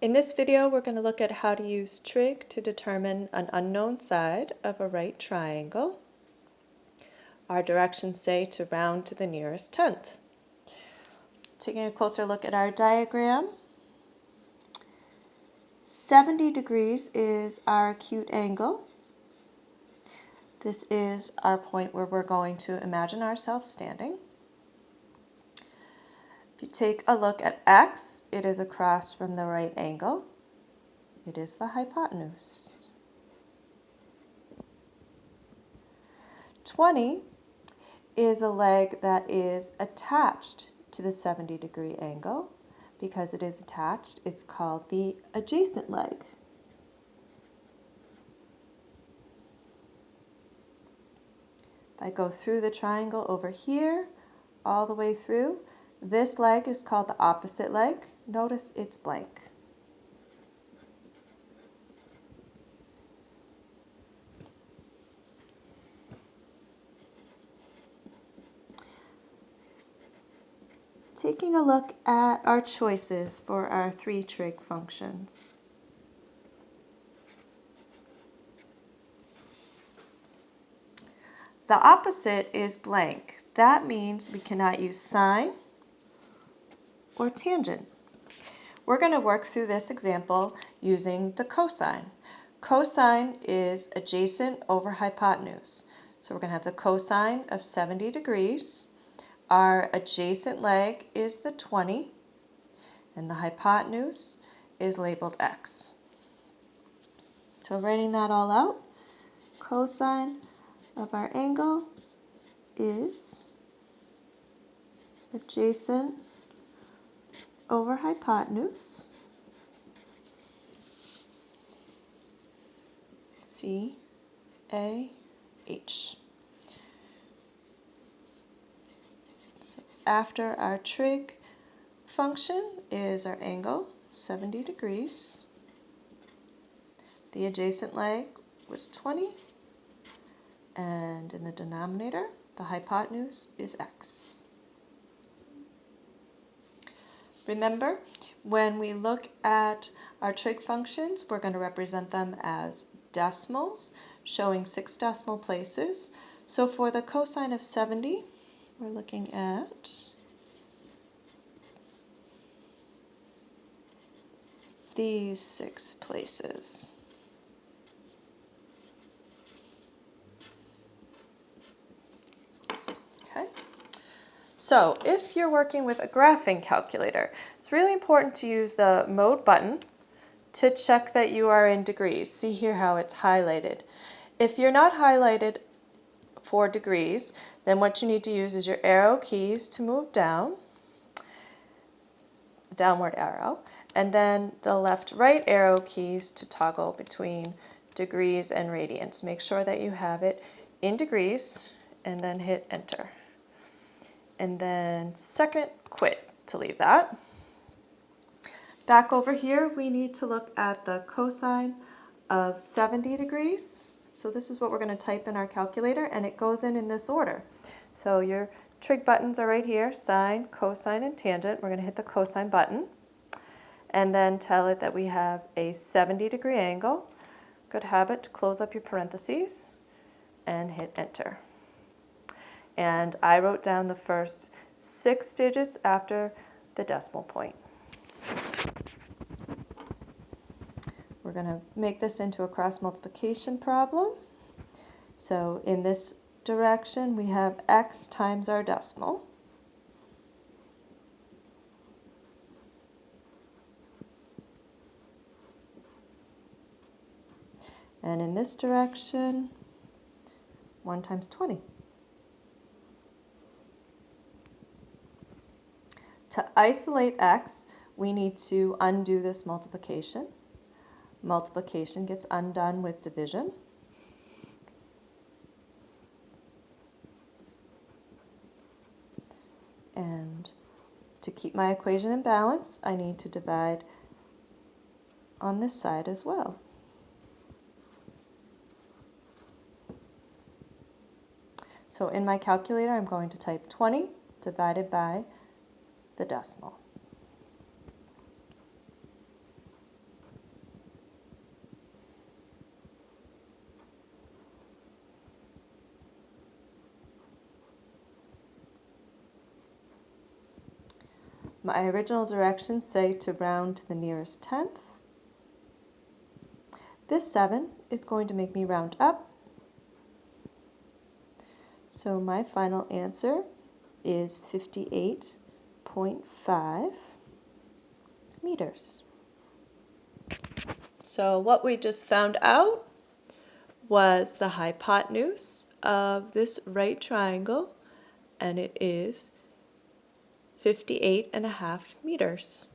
In this video, we're going to look at how to use trig to determine an unknown side of a right triangle. Our directions say to round to the nearest tenth. Taking a closer look at our diagram, 70 degrees is our acute angle. This is our point where we're going to imagine ourselves standing. If you take a look at x, it is across from the right angle. It is the hypotenuse. 20 is a leg that is attached to the 70-degree angle. Because it is attached, it's called the adjacent leg. If I go through the triangle over here, all the way through, this leg is called the opposite leg. Notice it's blank. Taking a look at our choices for our three trig functions. The opposite is blank. That means we cannot use sine or tangent. We're going to work through this example using the cosine. Cosine is adjacent over hypotenuse. So we're going to have the cosine of 70 degrees. Our adjacent leg is the 20, and the hypotenuse is labeled x. So writing that all out, cosine of our angle is adjacent over hypotenuse, CAH. So after our trig function is our angle, 70 degrees. The adjacent leg was 20, and in the denominator, the hypotenuse is x. Remember, when we look at our trig functions, we're going to represent them as decimals, showing 6 decimal places. So for the cosine of 70, we're looking at these 6 places. Okay. So if you're working with a graphing calculator, it's really important to use the mode button to check that you are in degrees. See here how it's highlighted. If you're not highlighted for degrees, then what you need to use is your arrow keys to move down, downward arrow, and then the left-right arrow keys to toggle between degrees and radians. Make sure that you have it in degrees and then hit enter. And then second, quit to leave that. Back over here, we need to look at the cosine of 70 degrees. So this is what we're going to type in our calculator, and it goes in this order. So your trig buttons are right here, sine, cosine, and tangent. We're going to hit the cosine button and then tell it that we have a 70-degree angle. Good habit to close up your parentheses and hit enter. And I wrote down the first 6 digits after the decimal point. We're going to make this into a cross multiplication problem. So in this direction, we have x times our decimal. And in this direction, 1 times 20. To isolate x, we need to undo this multiplication. Multiplication gets undone with division. And to keep my equation in balance, I need to divide on this side as well. So in my calculator, I'm going to type 20 divided by the decimal. My original directions say to round to the nearest tenth. This 7 is going to make me round up. So my final answer is 58.5 meters. So what we just found out was the hypotenuse of this right triangle, and it is 58.5 meters.